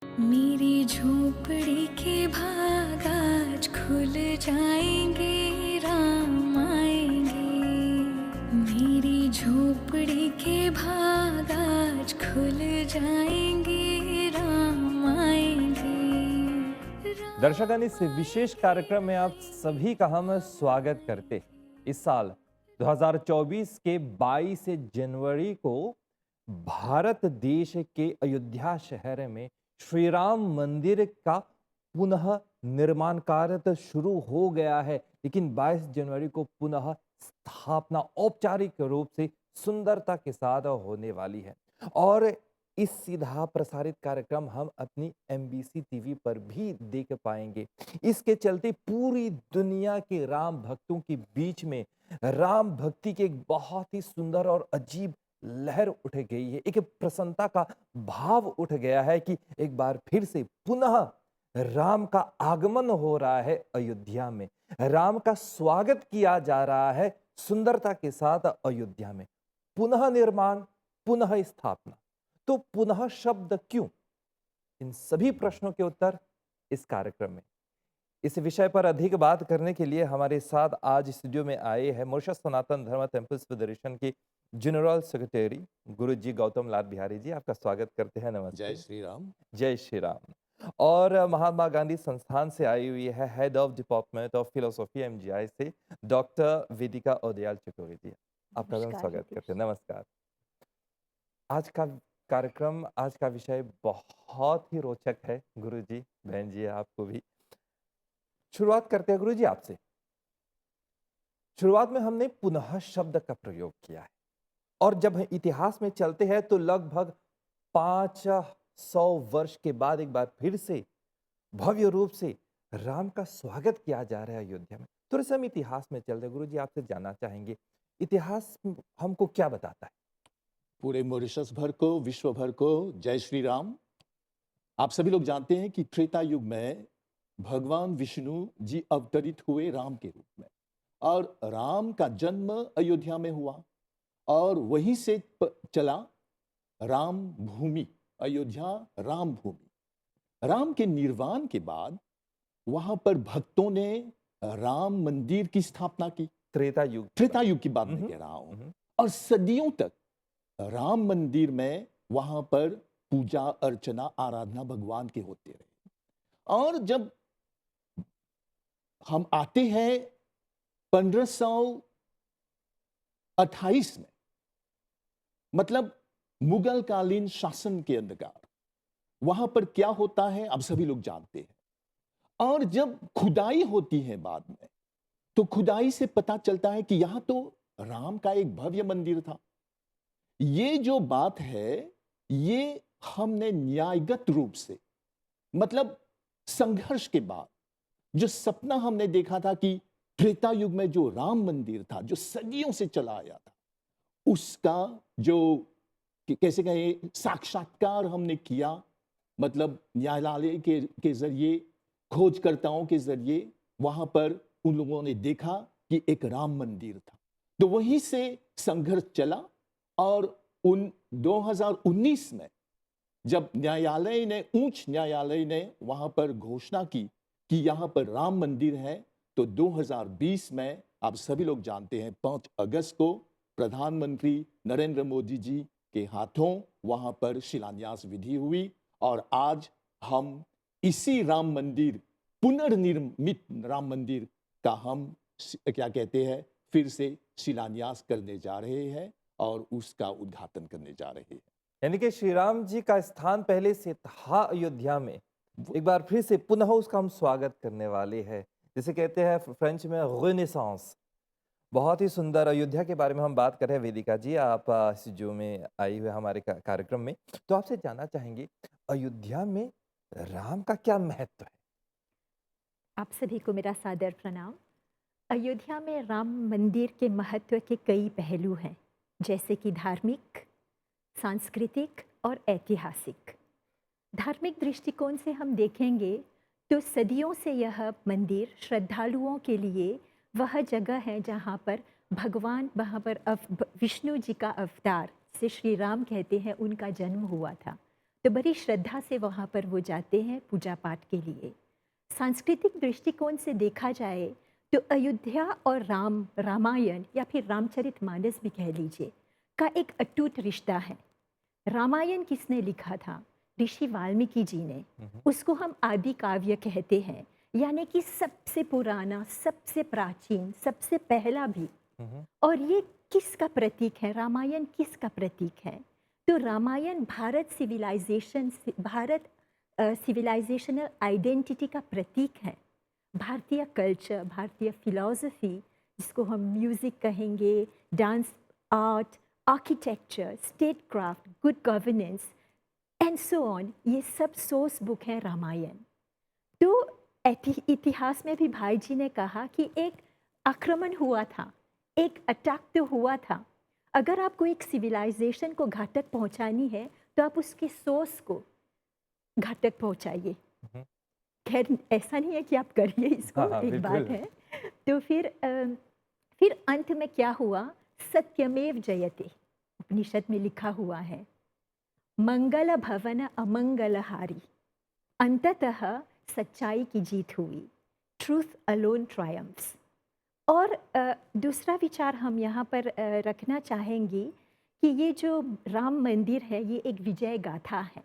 मेरी झोपड़ी के भाग आज खुल जाएंगे, राम आएंगे। मेरी झोपड़ी के भाग आज खुल जाएंगे, राम आएंगे। दर्शकों, इस विशेष कार्यक्रम में आप सभी का हम स्वागत करते हैं। इस साल 2024 के 22 जनवरी को भारत देश के अयोध्या शहर में श्री राम मंदिर का पुनः निर्माण कार्य तो शुरू हो गया है, लेकिन 22 जनवरी को पुनः स्थापना औपचारिक रूप से सुंदरता के साथ होने वाली है। और इस सीधा प्रसारित कार्यक्रम हम अपनी एमबीसी टीवी पर भी देख पाएंगे। इसके चलते पूरी दुनिया के राम भक्तों के बीच में राम भक्ति के एक बहुत ही सुंदर और अजीब लहर उठ गई है। एक प्रसन्नता का भाव उठ गया है कि एक बार फिर से पुनः राम का आगमन हो रहा है अयोध्या में। राम का स्वागत किया जा रहा है सुंदरता के साथ अयोध्या में। पुनः निर्माण, पुनः स्थापना, तो पुनः शब्द क्यों? इन सभी प्रश्नों के उत्तर इस कार्यक्रम में। इस विषय पर अधिक बात करने के लिए हमारे साथ आज स्टूडियो में आए हैं मॉरिशस सनातन धर्म टेम्पल्स फेडरेशन के जनरल सेक्रेटरी गुरु जी गौतम लाल बिहारी जी। आपका स्वागत करते हैं। नमस्ते। जय श्री राम। जय श्री राम। और महात्मा गांधी संस्थान से आई हुई है head of department of philosophy MGI से डॉक्टर वेदिका ओदयाल चकोरी जी। आपका हम स्वागत करते हैं। नमस्कार। आज का कार्यक्रम, आज का विषय बहुत ही रोचक है गुरु जी, बहन जी, आपको भी। शुरुआत करते हैं गुरु जी आपसे। शुरुआत में हमने पुनः शब्द का प्रयोग किया है, और जब हम इतिहास में चलते हैं तो लगभग 500 वर्ष के बाद एक बार फिर से भव्य रूप से राम का स्वागत किया जा रहा है अयोध्या में। थोड़े से हम इतिहास में चलते हैं गुरु जी, आपसे जानना चाहेंगे इतिहास हमको क्या बताता है? पूरे मॉरिशस भर को, विश्व भर को जय श्री राम। आप सभी लोग जानते हैं कि त्रेता युग में भगवान विष्णु जी अवतरित हुए राम के रूप में, और राम का जन्म अयोध्या में हुआ, और वहीं से चला राम भूमि, अयोध्या राम भूमि। राम के निर्वाण के बाद वहां पर भक्तों ने राम मंदिर की स्थापना की। त्रेता युग की बात मैं कह रहा हूं। और सदियों तक राम मंदिर में वहां पर पूजा अर्चना आराधना भगवान के होते रहे। और जब हम आते हैं 1528 में, मतलब मुगल कालीन शासन के अंधकार, वहां पर क्या होता है आप सभी लोग जानते हैं। और जब खुदाई होती है बाद में, तो खुदाई से पता चलता है कि यहां तो राम का एक भव्य मंदिर था। ये जो बात है, ये हमने न्यायगत रूप से, मतलब संघर्ष के बाद जो सपना हमने देखा था कि त्रेता युग में जो राम मंदिर था, जो सदियों से चला आया था, उसका जो कैसे कहे साक्षात्कार हमने किया, मतलब न्यायालय के जरिए, खोजकर्ताओं के जरिए वहां पर उन लोगों ने देखा कि एक राम मंदिर था। तो वहीं से संघर्ष चला, और उन 2019 में जब उच्च न्यायालय ने वहां पर घोषणा की कि यहां पर राम मंदिर है, तो 2020 में आप सभी लोग जानते हैं 5 अगस्त को प्रधानमंत्री नरेंद्र मोदी जी के हाथों वहां पर शिलान्यास विधि हुई, और आज हम इसी राम मंदिर, पुनर्निर्मित राम मंदिर का हम क्या कहते हैं, फिर से शिलान्यास करने जा रहे हैं और उसका उद्घाटन करने जा रहे हैं। यानी कि श्री राम जी का स्थान पहले से था अयोध्या में, एक बार फिर से पुनः उसका हम स्वागत करने वाले हैं। जिसे कहते हैं फ्रेंच में रेनेसांस। बहुत ही सुंदर। अयोध्या के बारे में हम बात कर रहे हैं। वेदिका जी, आप जो में आई हुए हमारे कार्यक्रम में, तो आपसे जानना चाहेंगे अयोध्या में राम का क्या महत्व है? आप सभी को मेरा सादर प्रणाम। अयोध्या में राम मंदिर के महत्व के कई पहलू हैं, जैसे कि धार्मिक, सांस्कृतिक और ऐतिहासिक। धार्मिक दृष्टिकोण से हम देखेंगे तो सदियों से यह मंदिर श्रद्धालुओं के लिए वह जगह है जहाँ पर भगवान, वहाँ पर विष्णु जी का अवतार से श्री राम कहते हैं उनका जन्म हुआ था। तो बड़ी श्रद्धा से वहाँ पर वो जाते हैं पूजा पाठ के लिए। सांस्कृतिक दृष्टिकोण से देखा जाए तो अयोध्या और रामायण या फिर रामचरितमानस भी कह लीजिए का एक अटूट रिश्ता है। रामायण किसने लिखा था? ऋषि वाल्मीकि जी ने। उसको हम आदि काव्य कहते हैं, यानी कि सबसे पुराना, सबसे प्राचीन, सबसे पहला भी। और ये किसका प्रतीक है? रामायण किसका प्रतीक है? तो रामायण भारत सिविलाइजेशनल आइडेंटिटी का प्रतीक है। भारतीय कल्चर, भारतीय फिलॉसफी, जिसको हम म्यूज़िक कहेंगे, dance, art, architecture, state craft, good governance and so on, ये सब सोर्स बुक है रामायण। तो इतिहास में भी भाई जी ने कहा कि एक आक्रमण हुआ था, एक अटैक तो हुआ था। अगर आपको एक सिविलाइजेशन को घातक पहुंचानी है तो आप उसके सोर्स को घातक पहुंचाइए। खैर ऐसा नहीं है कि आप करिए इसको, हाँ, एक बात बिल्कुल। है। तो फिर अंत में क्या हुआ? सत्यमेव जयते, उपनिषद में लिखा हुआ है, मंगल भवन अमंगलहारी, अंततः सच्चाई की जीत हुई, ट्रूथ अलोन ट्रायम्फ्स। और दूसरा विचार हम यहाँ पर रखना चाहेंगे कि ये जो राम मंदिर है ये एक विजय गाथा है।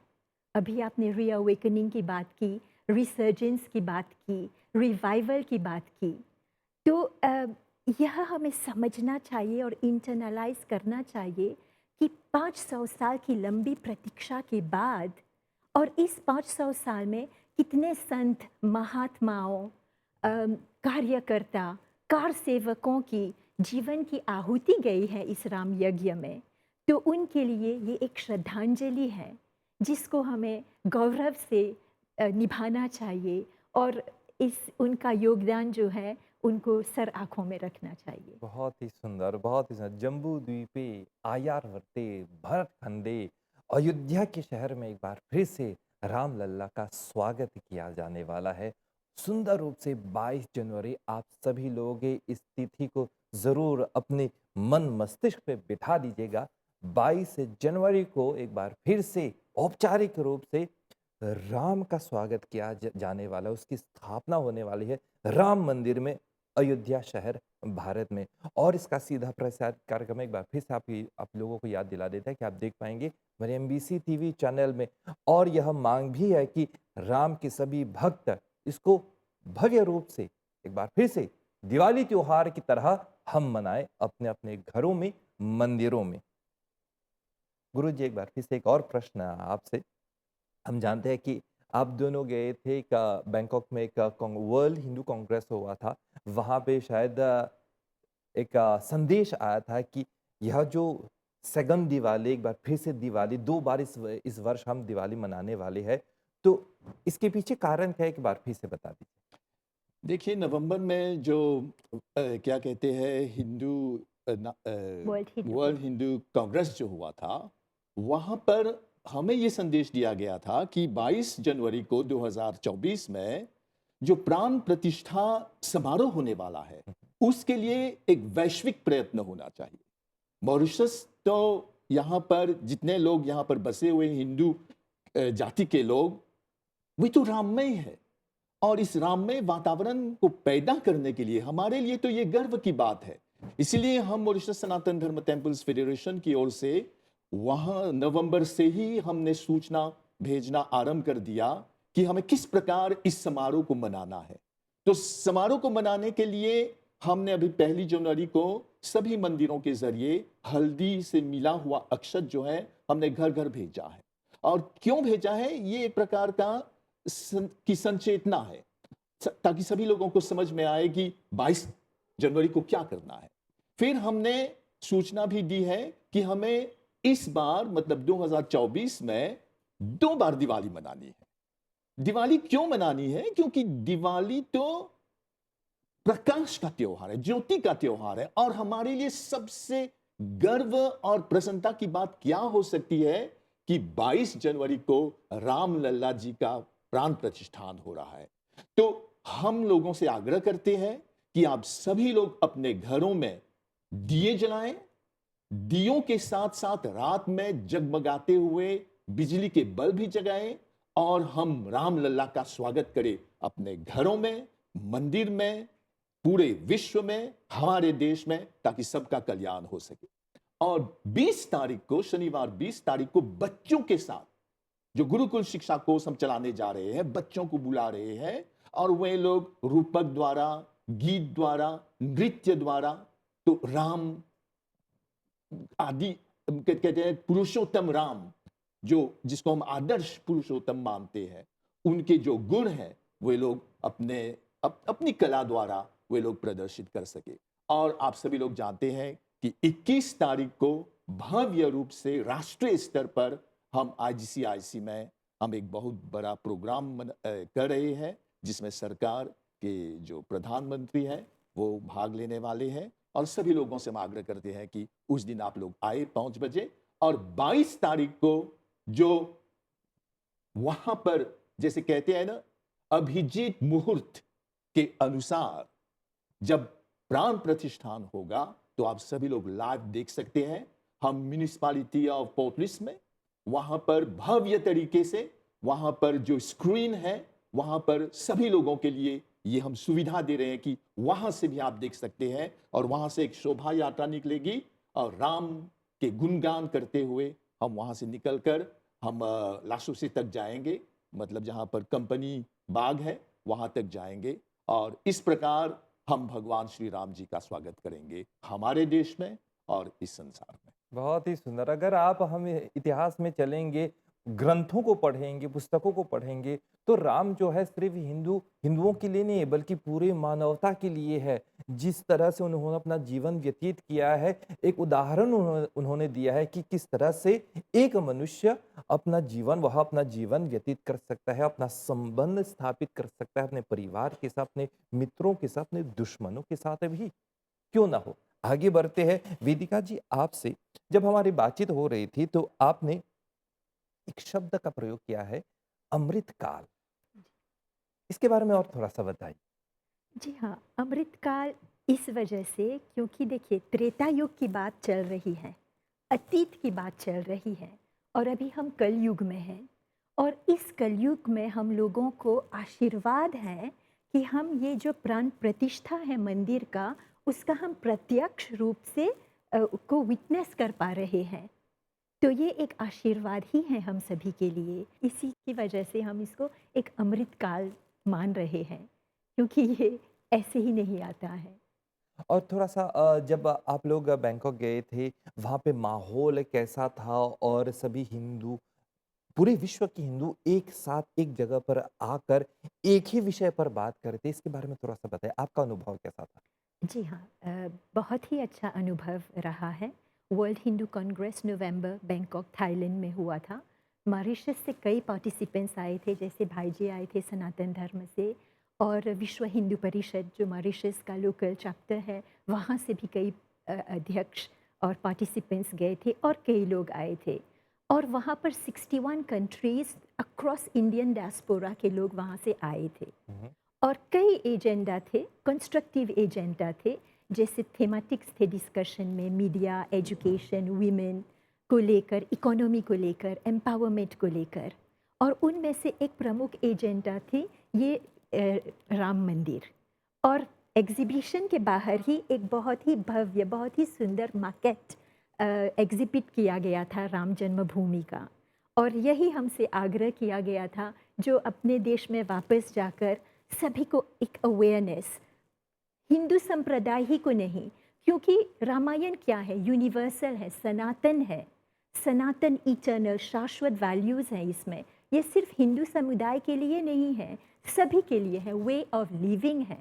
अभी आपने रीअवेकनिंग की बात की, रिसर्जेंस की बात की, रिवाइवल की बात की। तो यह हमें समझना चाहिए और इंटरनलाइज करना चाहिए कि 500 साल की लंबी प्रतीक्षा के बाद, और इस 500 साल में कितने संत, महात्माओं, कार्यकर्ता, कार सेवकों की जीवन की आहुति गई है इस राम यज्ञ में। तो उनके लिए ये एक श्रद्धांजलि है जिसको हमें गौरव से निभाना चाहिए, और इस उनका योगदान जो है उनको सर आँखों में रखना चाहिए। बहुत ही सुंदर, बहुत ही सुंदर। जम्बू द्वीपे आयारवर्ते भरत खंडे, अयोध्या के शहर में एक बार फिर से रामलल्ला का स्वागत किया जाने वाला है। सुंदर रूप से 22 जनवरी आप सभी लोग इस तिथि को जरूर अपने मन मस्तिष्क पे बिठा दीजिएगा। 22 जनवरी को एक बार फिर से औपचारिक रूप से राम का स्वागत किया जाने वाला है, उसकी स्थापना होने वाली है राम मंदिर में, अयोध्या शहर भारत में। और इसका सीधा प्रसार कार्यक्रम एक बार फिर से आप लोगों को याद दिला देता है कि आप देख पाएंगे हमारे एमबीसी टीवी चैनल में। और यह मांग भी है कि राम के सभी भक्त इसको भव्य रूप से एक बार फिर से दिवाली त्योहार की तरह हम मनाएं अपने अपने घरों में, मंदिरों में। गुरु जी, एक बार फिर से एक और प्रश्न आपसे। हम जानते हैं कि आप दोनों गए थे बैंकॉक में, एक वर्ल्ड हिंदू कांग्रेस हुआ था, वहाँ पे शायद एक संदेश आया था कि यह जो सेकंड दिवाली, एक बार फिर से दिवाली, 2 बार इस वर्ष हम दिवाली मनाने वाले हैं, तो इसके पीछे कारण क्या है, एक बार फिर से बता दीजिए। देखिए, नवंबर में जो क्या कहते हैं वर्ल्ड हिंदू कांग्रेस जो हुआ था, वहाँ पर हमें ये संदेश दिया गया था कि 22 जनवरी को 2024 में जो प्राण प्रतिष्ठा समारोह होने वाला है, उसके लिए एक वैश्विक प्रयत्न होना चाहिए। मॉरिशस तो यहाँ पर जितने लोग यहाँ पर बसे हुए हिंदू जाति के लोग, वे तो राममय है, और इस राममय वातावरण को पैदा करने के लिए हमारे लिए तो ये गर्व की बात है। इसलिए हम मॉरिशस सनातन धर्म टेम्पल्स फेडरेशन की ओर से वहां नवंबर से ही हमने सूचना भेजना आरंभ कर दिया कि हमें किस प्रकार इस समारोह को मनाना है। तो समारोह को मनाने के लिए हमने अभी 1 जनवरी को सभी मंदिरों के जरिए हल्दी से मिला हुआ अक्षत जो है हमने घर घर भेजा है। और क्यों भेजा है? ये एक प्रकार की संचेतना है, ताकि सभी लोगों को समझ में आए कि 22 जनवरी को क्या करना है। फिर हमने सूचना भी दी है कि हमें इस बार मतलब 2024 में 2 बार दिवाली मनानी है। दिवाली क्यों मनानी है? क्योंकि दिवाली तो प्रकाश का त्योहार है, ज्योति का त्योहार है, और हमारे लिए सबसे गर्व और प्रसन्नता की बात क्या हो सकती है कि 22 जनवरी को रामलल्ला जी का प्राण प्रतिष्ठान हो रहा है। तो हम लोगों से आग्रह करते हैं कि आप सभी लोग अपने घरों में दिए जलाएं, दियों के साथ साथ रात में जगमगाते हुए बिजली के बल्ब भी जगाएं और हम राम लल्ला का स्वागत करें अपने घरों में, मंदिर में, पूरे विश्व में, हमारे देश में, ताकि सबका कल्याण हो सके। और 20 तारीख को, शनिवार 20 तारीख को बच्चों के साथ जो गुरुकुल शिक्षा कोर्स हम चलाने जा रहे हैं, बच्चों को बुला रहे हैं और वे लोग रूपक द्वारा, गीत द्वारा, नृत्य द्वारा तो राम आदि कहते हैं पुरुषोत्तम राम, जो जिसको हम आदर्श पुरुषोत्तम मानते हैं, उनके जो गुण हैं वे लोग अपनी कला द्वारा वे लोग प्रदर्शित कर सके। और आप सभी लोग जानते हैं कि 21 तारीख को भव्य रूप से राष्ट्रीय स्तर पर हम IGCIC में हम एक बहुत बड़ा प्रोग्राम कर रहे हैं, जिसमें सरकार के जो प्रधानमंत्री हैं वो भाग लेने वाले हैं। और सभी लोगों से हम आग्रह करते हैं कि उस दिन आप लोग आए 5 बजे। और 22 तारीख को जो वहां पर जैसे कहते हैं ना, अभिजीत मुहूर्त के अनुसार जब प्राण प्रतिष्ठान होगा तो आप सभी लोग लाइव देख सकते हैं। हम म्युनिसिपैलिटी ऑफ पोर्ट लुइस में वहां पर भव्य तरीके से वहां पर जो स्क्रीन है वहां पर सभी लोगों के लिए ये हम सुविधा दे रहे हैं कि वहां से भी आप देख सकते हैं। और वहां से एक शोभा यात्रा निकलेगी और राम के गुणगान करते हुए हम वहां से निकलकर हम लासोसे तक जाएंगे, मतलब जहां पर कंपनी बाग है वहां तक जाएंगे। और इस प्रकार हम भगवान श्री राम जी का स्वागत करेंगे हमारे देश में और इस संसार में। बहुत ही सुंदर। अगर आप हम इतिहास में चलेंगे, ग्रंथों को पढ़ेंगे, पुस्तकों को पढ़ेंगे, तो राम जो है सिर्फ हिंदुओं के लिए नहीं है बल्कि पूरे मानवता के लिए है। जिस तरह से उन्होंने अपना जीवन व्यतीत किया है, एक उदाहरण उन्होंने दिया है कि किस तरह से एक मनुष्य अपना जीवन व्यतीत कर सकता है, अपना संबंध स्थापित कर सकता है अपने परिवार के साथ, अपने मित्रों के साथ, अपने दुश्मनों के साथ भी क्यों ना हो। आगे बढ़ते हैं। वेदिका जी, आपसे जब हमारी बातचीत हो रही थी तो आपने एक शब्द का प्रयोग किया है, अमृतकाल। इसके बारे में और थोड़ा सा बताइए। जी हाँ, अमृतकाल इस वजह से क्योंकि देखिए त्रेता युग की बात चल रही है, अतीत की बात चल रही है और अभी हम कलयुग में हैं। और इस कलयुग में हम लोगों को आशीर्वाद है कि हम ये जो प्राण प्रतिष्ठा है मंदिर का, उसका हम प्रत्यक्ष रूप से को विटनेस कर पा रहे हैं। तो ये एक आशीर्वाद ही है हम सभी के लिए। इसी की वजह से हम इसको एक अमृतकाल मान रहे हैं, क्योंकि ये ऐसे ही नहीं आता है। और थोड़ा सा जब आप लोग बैंकॉक गए थे, वहाँ पे माहौल कैसा था और सभी हिंदू, पूरे विश्व के हिंदू एक साथ एक जगह पर आकर एक ही विषय पर बात कर रहे थे, इसके बारे में थोड़ा सा बताइए, आपका अनुभव कैसा था? जी हाँ, बहुत ही अच्छा अनुभव रहा है। वर्ल्ड हिंदू कांग्रेस नवंबर बैंकॉक थाईलैंड में हुआ था। मॉरिशस से कई पार्टिसिपेंट्स आए थे, जैसे भाई जी आए थे सनातन धर्म से, और विश्व हिंदू परिषद जो मॉरिशस का लोकल चैप्टर है वहाँ से भी कई अध्यक्ष और पार्टिसिपेंट्स गए थे और कई लोग आए थे। और वहाँ पर 61 कंट्रीज़ अक्रॉस इंडियन डायस्पोरा के लोग वहाँ से आए थे। और कई एजेंडा थे, कंस्ट्रक्टिव एजेंडा थे, जैसे थेमेटिक्स थे डिस्कशन में, मीडिया, एजुकेशन, वीमेन को लेकर, इकोनॉमी को लेकर, एम्पावरमेंट को लेकर। और उनमें से एक प्रमुख एजेंडा थी ये राम मंदिर। और एग्जीबिशन के बाहर ही एक बहुत ही भव्य, बहुत ही सुंदर मार्केट एग्जिबिट किया गया था राम जन्मभूमि का। और यही हमसे आग्रह किया गया था, जो अपने देश में वापस जाकर सभी को एक अवेयरनेस, हिंदू संप्रदाय ही को नहीं, क्योंकि रामायण क्या है, यूनिवर्सल है, सनातन है, सनातन इटर्नल शाश्वत वैल्यूज़ हैं इसमें। ये सिर्फ हिंदू समुदाय के लिए नहीं है, सभी के लिए है, वे ऑफ लिविंग है,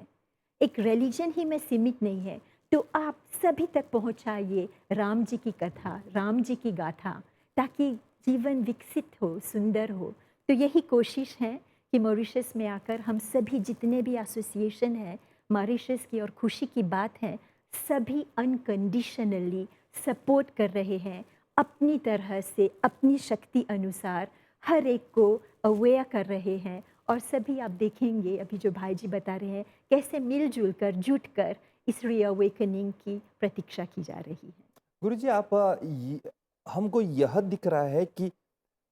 एक रिलीजन ही में सीमित नहीं है। तो आप सभी तक पहुंचाइए राम जी की कथा, राम जी की गाथा, ताकि जीवन विकसित हो, सुंदर हो। तो यही कोशिश है कि मॉरिशस में आकर हम सभी जितने भी एसोसिएशन हैं मॉरिशस की, और खुशी की बात है सभी अनकंडीशनली सपोर्ट कर रहे हैं, अपनी तरह से अपनी शक्ति अनुसार हर एक को अवेयर कर रहे हैं। और सभी आप देखेंगे अभी जो भाई जी बता रहे हैं कैसे मिलजुल कर, जुट कर इस रीअवेकनिंग की प्रतीक्षा की जा रही है। गुरुजी, आप हमको यह दिख रहा है कि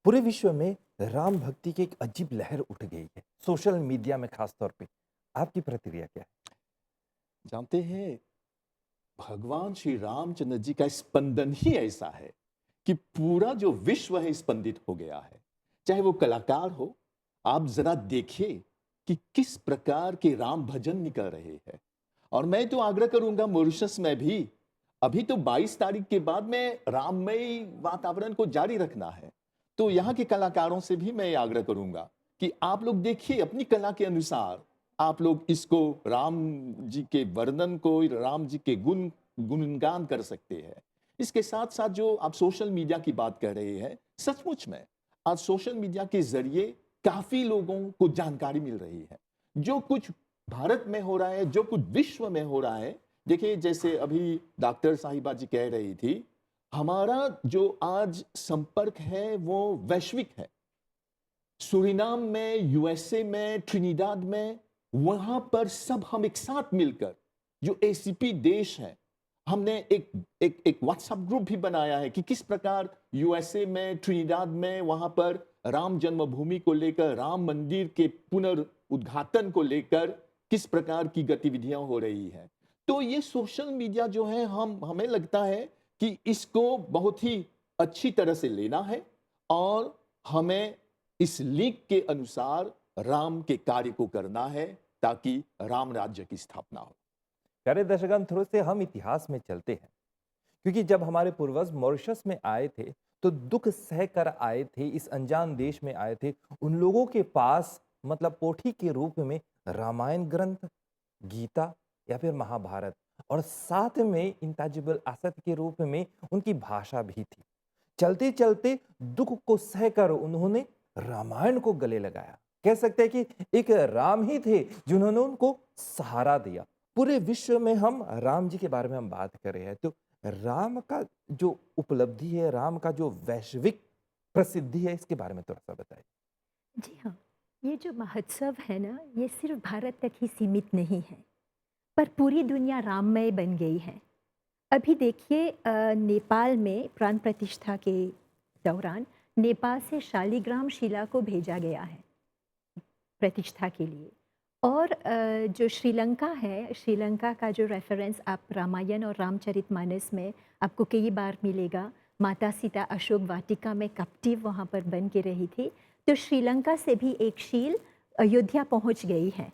पूरे विश्व में राम भक्ति की एक अजीब लहर उठ गई है, सोशल मीडिया में खास तौर पे। आपकी प्रतिक्रिया क्या है? जानते हैं, भगवान श्री रामचंद्र जी का स्पंदन ही ऐसा है कि पूरा जो विश्व है स्पंदित हो गया है। चाहे वो कलाकार हो, आप जरा देखिए कि किस प्रकार के राम भजन निकल रहे हैं। और मैं तो आग्रह करूंगा मॉरिशस में भी, अभी तो 22 तारीख के बाद में राममय वातावरण को जारी रखना है। तो यहाँ के कलाकारों से भी मैं आग्रह करूंगा कि आप लोग देखिए अपनी कला के अनुसार आप लोग इसको राम जी के वर्णन को, राम जी के गुणगान कर सकते हैं। इसके साथ साथ जो आप सोशल मीडिया की बात कर रहे हैं, सचमुच में आज सोशल मीडिया के जरिए काफी लोगों को जानकारी मिल रही है। जो कुछ भारत में हो रहा है, जो कुछ विश्व में हो रहा है, देखिए जैसे अभी डॉक्टर साहिबा जी कह रही थी, हमारा जो आज संपर्क है वो वैश्विक है। सूरीनाम में, यूएसए में, ट्रिनिडाद में, वहां पर सब हम एक साथ मिलकर जो एसीपी देश है, हमने एक व्हाट्सएप ग्रुप भी बनाया है कि किस प्रकार यूएसए में, ट्रिनिडाद में, वहां पर राम जन्मभूमि को लेकर, राम मंदिर के पुनर्उद्घाटन को लेकर किस प्रकार की गतिविधियां हो रही है। तो ये सोशल मीडिया जो है, हमें लगता है कि इसको बहुत ही अच्छी तरह से लेना है और हमें इस लीक के अनुसार राम के कार्य को करना है ताकि राम राज्य की स्थापना हो। प्यारे दर्शकगण, थोड़े से हम इतिहास में चलते हैं, क्योंकि जब हमारे पूर्वज मॉरिशस में आए थे तो दुख सह कर आए थे, इस अनजान देश में आए थे। उन लोगों के पास मतलब पोथी के रूप में रामायण ग्रंथ, गीता या फिर महाभारत, और साथ में इंताजिबल एसेट के रूप में उनकी भाषा भी थी। चलते चलते दुख को सहकर उन्होंने रामायण को गले लगाया। कह सकते हैं कि एक राम ही थे जिन्होंने उनको सहारा दिया। पूरे विश्व में हम राम जी के बारे में हम बात कर रहे हैं, तो राम का जो उपलब्धि है, राम का जो वैश्विक प्रसिद्धि है, इसके बारे में थोड़ा सा बताइए। जी हाँ, ये जो महोत्सव है ना, ये सिर्फ भारत तक ही सीमित नहीं है, पर पूरी दुनिया राममय बन गई है। अभी देखिए नेपाल में प्राण प्रतिष्ठा के दौरान नेपाल से शालिग्राम शिला को भेजा गया है प्रतिष्ठा के लिए। और जो श्रीलंका है, श्रीलंका का जो रेफरेंस आप रामायण और रामचरितमानस में आपको कई बार मिलेगा। माता सीता अशोक वाटिका में कैप्टिव वहाँ पर बन के रही थी, तो श्रीलंका से भी एक शील अयोध्या पहुँच गई है।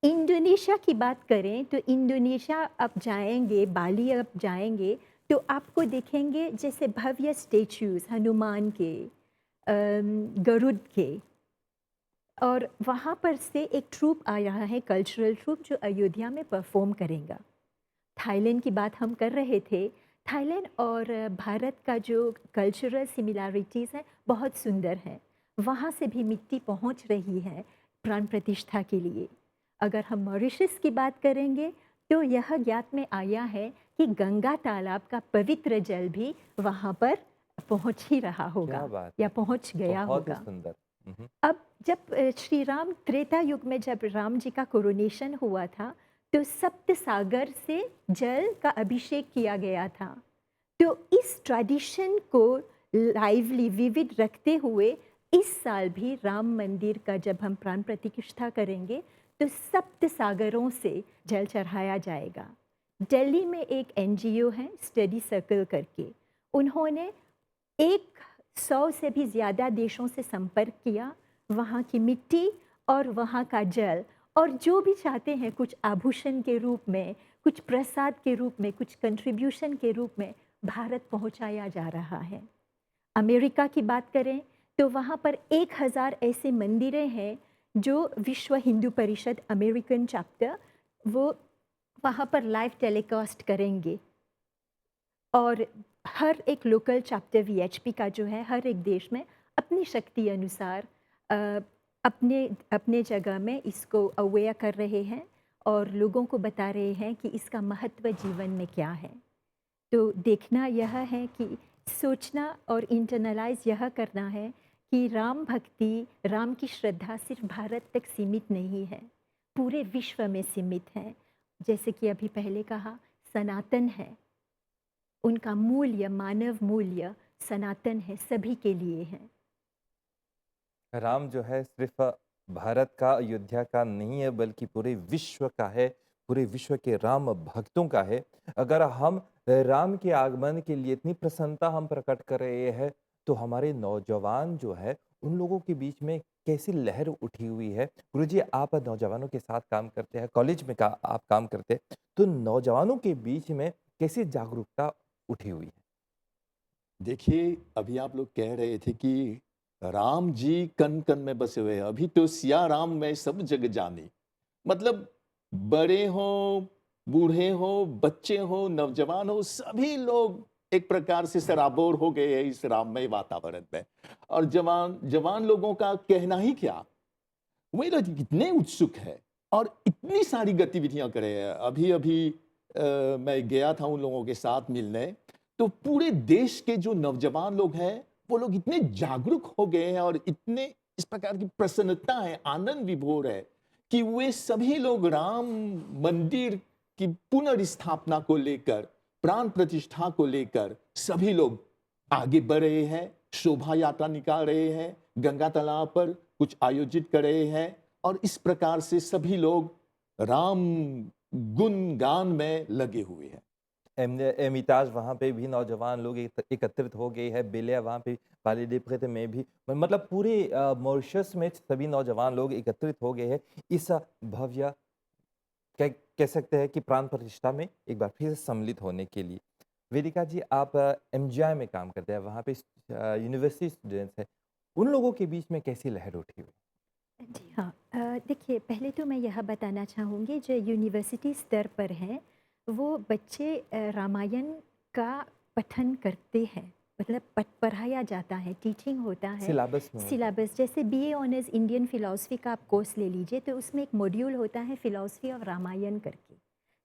इंडोनेशिया की बात करें तो इंडोनेशिया आप जाएंगे, बाली आप जाएंगे तो आपको देखेंगे जैसे भव्य स्टेच्यूज हनुमान के, गरुड़ के, और वहाँ पर से एक ट्रूप आ रहा है, कल्चरल ट्रूप, जो अयोध्या में परफॉर्म करेगा। थाईलैंड की बात हम कर रहे थे। थाईलैंड और भारत का जो कल्चरल सिमिलैरिटीज़ है बहुत सुंदर है। वहाँ से भी मिट्टी पहुँच रही है प्राण प्रतिष्ठा के लिए। अगर हम मॉरिशस की बात करेंगे तो यह ज्ञात में आया है कि गंगा तालाब का पवित्र जल भी वहाँ पर पहुँच ही रहा होगा या पहुँच गया होगा। सुंदर। अब जब श्री राम त्रेता युग में जब राम जी का कोरोनेशन हुआ था तो सप्त सागर से जल का अभिषेक किया गया था। तो इस ट्रेडिशन को लाइवली विविध रखते हुए इस साल भी राम मंदिर का जब हम प्राण प्रतिष्ठा करेंगे तो सप्त सागरों से जल चढ़ाया जाएगा। दिल्ली में एक एनजीओ है स्टडी सर्कल करके, उन्होंने 100 से भी ज़्यादा देशों से संपर्क किया। वहाँ की मिट्टी और वहाँ का जल, और जो भी चाहते हैं कुछ आभूषण के रूप में, कुछ प्रसाद के रूप में, कुछ कंट्रीब्यूशन के रूप में भारत पहुँचाया जा रहा है। अमेरिका की बात करें तो वहाँ पर 1000 ऐसे मंदिरें हैं जो विश्व हिंदू परिषद अमेरिकन चैप्टर वो वहाँ पर लाइव टेलीकास्ट करेंगे। और हर एक लोकल चैप्टर वीएचपी का जो है हर एक देश में अपनी शक्ति अनुसार अपने जगह में इसको अवेयर कर रहे हैं और लोगों को बता रहे हैं कि इसका महत्व जीवन में क्या है। तो देखना यह है कि सोचना और इंटरनलाइज यह करना है कि राम भक्ति, राम की श्रद्धा सिर्फ भारत तक सीमित नहीं है, पूरे विश्व में सीमित है। जैसे कि अभी पहले कहा, सनातन है, उनका मूल्य, मानव मूल्य सनातन है, सभी के लिए है। राम जो है सिर्फ भारत का, अयोध्या का नहीं है, बल्कि पूरे विश्व का है, पूरे विश्व के राम भक्तों का है। अगर हम राम के आगमन के लिए इतनी प्रसन्नता हम प्रकट कर रहे हैं, तो हमारे नौजवान जो है, उन लोगों के बीच में कैसी लहर उठी हुई है? गुरुजी, आप नौजवानों के साथ काम करते हैं, कॉलेज में आप काम करते हैं, तो नौजवानों के बीच में कैसी जागरूकता उठी हुई है? देखिए, अभी आप लोग कह रहे थे कि राम जी कण-कण में बसे हुए हैं। अभी तो सिया राम मैं सब जग जानी। मतलब बड़े हों, बूढ़े हों, बच्चे हों, नौजवान हों, सभी लोग एक प्रकार से सराबोर हो गए हैं इस राममय वातावरण में। और जवान जवान लोगों का कहना ही क्या, वे लोग इतने उत्सुक हैं और इतनी सारी गतिविधियां कर रहे हैं। अभी-अभी मैं गया था उन लोगों के साथ मिलने, तो पूरे देश के जो नौजवान लोग हैं, वो लोग इतने जागरूक हो गए हैं और इतने इस प्रकार की प्रसन्नता है, आनंद विभोर है कि वे सभी लोग राम मंदिर की पुनर्स्थापना को लेकर, प्राण प्रतिष्ठा को लेकर सभी लोग आगे बढ़ रहे हैं, शोभा यात्रा निकाल रहे हैं, गंगा तालाब पर कुछ आयोजित कर रहे हैं और इस प्रकार से सभी लोग राम गुणगान में लगे हुए हैं। एमिताज वहाँ पे भी नौजवान लोग एकत्रित हो गए हैं, बेलिया वहाँ पे पालीडिप्रेट में भी मतलब पूरे मॉरिशस में सभी नौजवान लोग एकत्रित हो गए हैं इस भव्य कह सकते हैं कि प्राण प्रतिष्ठा में एक बार फिर से सम्मिलित होने के लिए। वेदिका जी, आप एमजीआई में काम करते हैं, वहाँ पे यूनिवर्सिटी स्टूडेंट्स हैं, उन लोगों के बीच में कैसी लहर उठी हुई? जी हाँ। देखिए, पहले तो मैं यह बताना चाहूँगी, जो यूनिवर्सिटी स्तर पर हैं, वो बच्चे रामायण का पठन करते हैं। मतलब पढ़ाया जाता है, टीचिंग होता है। सिलेबस में होता है। सिलेबस जैसे बीए ऑनर्स इंडियन फ़िलॉसफ़ी का आप कोर्स ले लीजिए, तो उसमें एक मॉड्यूल होता है फ़िलॉसफ़ी ऑफ रामायण करके,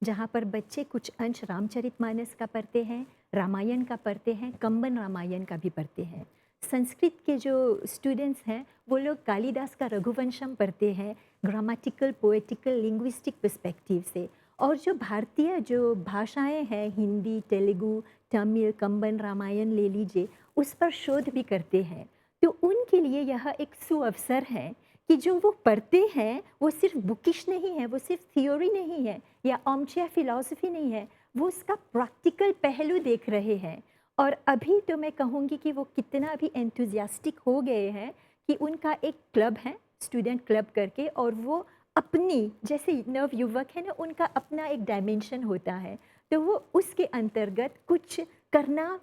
जहाँ पर बच्चे कुछ अंश रामचरितमानस का पढ़ते हैं, रामायण का पढ़ते हैं, कंबन रामायण का भी पढ़ते हैं। संस्कृत के जो स्टूडेंट्स हैं, वो लोग कालिदास का रघुवंशम पढ़ते हैं, ग्रामेटिकल, पोएटिकल, लिंग्विस्टिक पर्सपेक्टिव से। और जो भारतीय जो भाषाएं हैं, हिंदी, तेलुगु, तमिल, कंबन रामायण ले लीजिए, उस पर शोध भी करते हैं। तो उनके लिए यह एक सुअवसर है कि जो वो पढ़ते हैं, वो सिर्फ बुकिश नहीं है, वो सिर्फ थ्योरी नहीं है या आर्मचेयर फिलॉसफी नहीं है, वो उसका प्रैक्टिकल पहलू देख रहे हैं। और अभी तो मैं कहूँगी कि वो कितना भी एंथुसियास्टिक हो गए हैं कि उनका एक क्लब है, स्टूडेंट क्लब करके, और वो अपनी जैसे नवयुवक है ना, उनका अपना एक डायमेंशन होता है, तो वो उसके अंतर्गत कुछ करना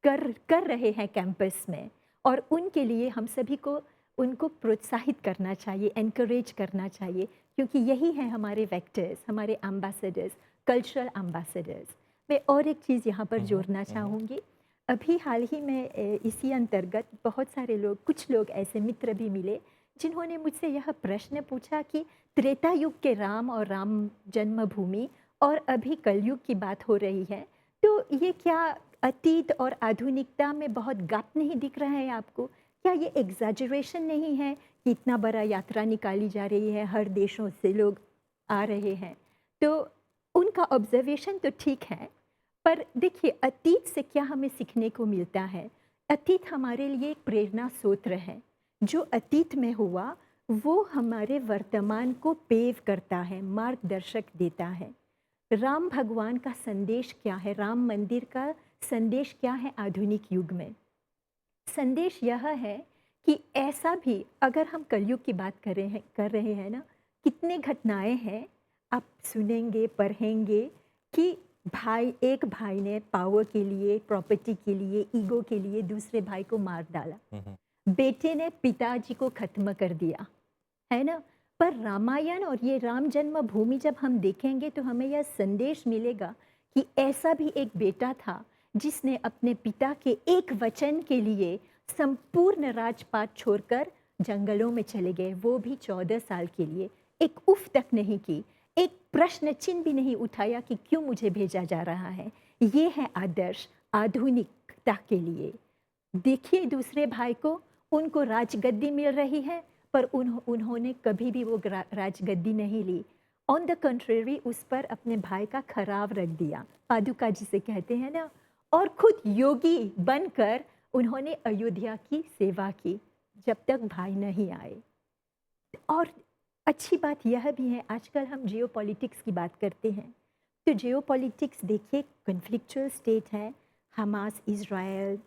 कर रहे हैं कैंपस में। और उनके लिए हम सभी को उनको प्रोत्साहित करना चाहिए, एनकरेज करना चाहिए, क्योंकि यही है हमारे वेक्टर्स, हमारे एम्बेसडर्स, कल्चरल एम्बेसडर्स। मैं और एक चीज़ यहाँ पर जोड़ना चाहूँगी। अभी हाल ही में इसी अंतर्गत बहुत सारे लोग, कुछ लोग ऐसे मित्र भी मिले, जिन्होंने मुझसे यह प्रश्न पूछा कि त्रेता युग के राम और राम जन्मभूमि और अभी कलयुग की बात हो रही है, तो ये क्या अतीत और आधुनिकता में बहुत गैप नहीं दिख रहा है आपको? क्या ये एग्जैजरेशन नहीं है कि इतना बड़ा यात्रा निकाली जा रही है, हर देशों से लोग आ रहे हैं? तो उनका ऑब्जर्वेशन तो ठीक है, पर देखिए, अतीत से क्या हमें सीखने को मिलता है? अतीत हमारे लिए एक प्रेरणा स्रोत है। जो अतीत में हुआ, वो हमारे वर्तमान को पेव करता है, मार्गदर्शक देता है। राम भगवान का संदेश क्या है? राम मंदिर का संदेश क्या है आधुनिक युग में? संदेश यह है कि ऐसा भी, अगर हम कलयुग की बात कर रहे हैं ना, कितने घटनाएं हैं, आप सुनेंगे, पढ़ेंगे कि एक भाई ने पावर के लिए, प्रॉपर्टी के लिए, ईगो के लिए दूसरे भाई को मार डाला। बेटे ने पिताजी को खत्म कर दिया, है ना? पर रामायण और ये राम जन्मभूमि जब हम देखेंगे, तो हमें यह संदेश मिलेगा कि ऐसा भी एक बेटा था जिसने अपने पिता के एक वचन के लिए संपूर्ण राजपाट छोड़कर जंगलों में चले गए, वो भी 14 साल के लिए। एक उफ तक नहीं की, एक प्रश्न चिन्ह भी नहीं उठाया कि क्यों मुझे भेजा जा रहा है। ये है आदर्श आधुनिकता के लिए। देखिए दूसरे भाई को, उनको राजगद्दी मिल रही है, पर उन्होंने कभी भी वो राजगद्दी नहीं ली। ऑन द कंट्रेरी, उस पर अपने भाई का खराव रख दिया, पादुका जिसे कहते हैं ना, और खुद योगी बनकर उन्होंने अयोध्या की सेवा की। जब तक भाई नहीं आए। और अच्छी बात यह भी है, आजकल हम जियोपॉलिटिक्स की बात करते हैं, तो जियोपॉलिटिक्स देखिए कॉन्फ्लिक्चुअल स्टेट है, हमास, इज़राइल,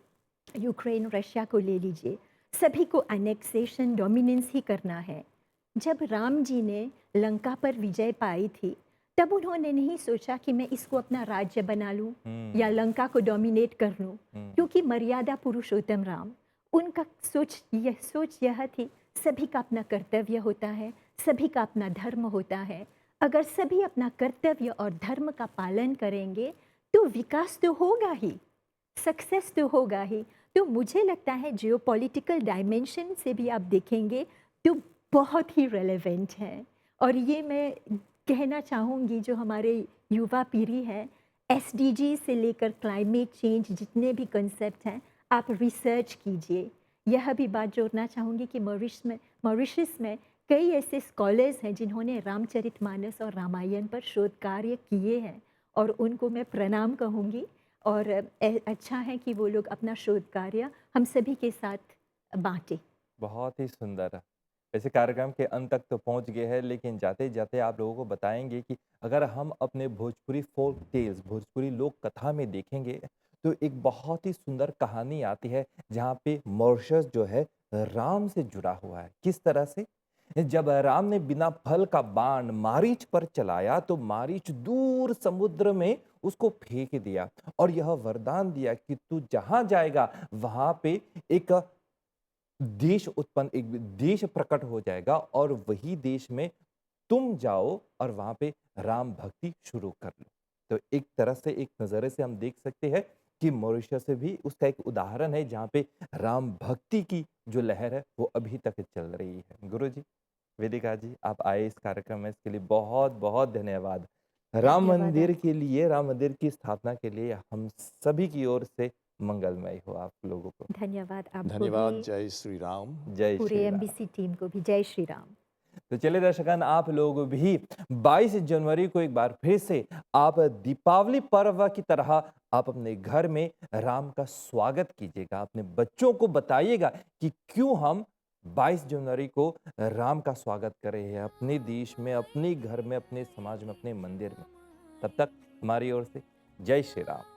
यूक्रेन, रशिया को ले लीजिए, सभी को एनेक्सेशन, डोमिनेंस ही करना है। जब राम जी ने लंका पर विजय पाई थी, तब उन्होंने नहीं सोचा कि मैं इसको अपना राज्य बना लूं या लंका को डोमिनेट कर लूं, क्योंकि मर्यादा पुरुषोत्तम राम, उनका सोच यह थी, सभी का अपना कर्तव्य होता है, सभी का अपना धर्म होता है। अगर सभी अपना कर्तव्य और धर्म का पालन करेंगे तो विकास तो होगा ही, सक्सेस तो होगा ही। तो मुझे लगता है जियोपॉलिटिकल डायमेंशन से भी आप देखेंगे तो बहुत ही रेलेवेंट है। और ये मैं कहना चाहूँगी, जो हमारे युवा पीढ़ी है, एसडीजी से लेकर क्लाइमेट चेंज जितने भी कंसेप्ट हैं, आप रिसर्च कीजिए। यह भी बात जोड़ना चाहूँगी कि मॉरिशस में कई ऐसे स्कॉलर्स हैं जिन्होंने रामचरितमानस और रामायण पर शोध कार्य किए हैं, और उनको मैं प्रणाम कहूँगी। और अच्छा है कि वो लोग अपना शोध कार्य हम सभी के साथ बांटें। बहुत ही सुंदर। वैसे कार्यक्रम के अंत तक तो पहुंच गए हैं, लेकिन जाते जाते आप लोगों को बताएंगे कि अगर हम अपने भोजपुरी फोक टेल्स, भोजपुरी लोक कथा में देखेंगे तो एक बहुत ही सुंदर कहानी आती है जहाँ पे मॉरिशस जो है राम से जुड़ा हुआ है। किस तरह से? जब राम ने बिना फल का बाण मारीच पर चलाया तो मारीच दूर समुद्र में उसको फेंक दिया और यह वरदान दिया कि तू जहां जाएगा वहां पे एक एक देश प्रकट हो जाएगा और वही देश में तुम जाओ और वहां पे राम भक्ति शुरू कर लो। तो एक तरह से, एक नजरे से हम देख सकते हैं कि मॉरिशस से भी उसका एक उदाहरण है जहाँ पे राम भक्ति की जो लहर है वो अभी तक चल रही है। गुरु जी, वेदिका जी, आप आए इस कार्यक्रम में, इसके लिए बहुत बहुत धन्यवाद। राम धन्यवाद मंदिर आपको। के लिए, राम मंदिर की स्थापना के लिए हम सभी की ओर से मंगलमय हो आप लोगों को। धन्यवाद आपको धन्यवाद। भी, जय श्री राम। जय पूरे श्री राम। एमबीसी टीम को भी जय श्री राम। तो चलिए दर्शकगण, आप लोग भी 22 जनवरी को एक बार फिर से आप दीपावली पर्व की तरह आप अपने घर में राम का स्वागत कीजिएगा। अपने बच्चों को बताइएगा कि क्यों हम 22 जनवरी को राम का स्वागत कर रहे हैं अपने देश में, अपने घर में, अपने समाज में, अपने मंदिर में। तब तक हमारी ओर से जय श्री राम।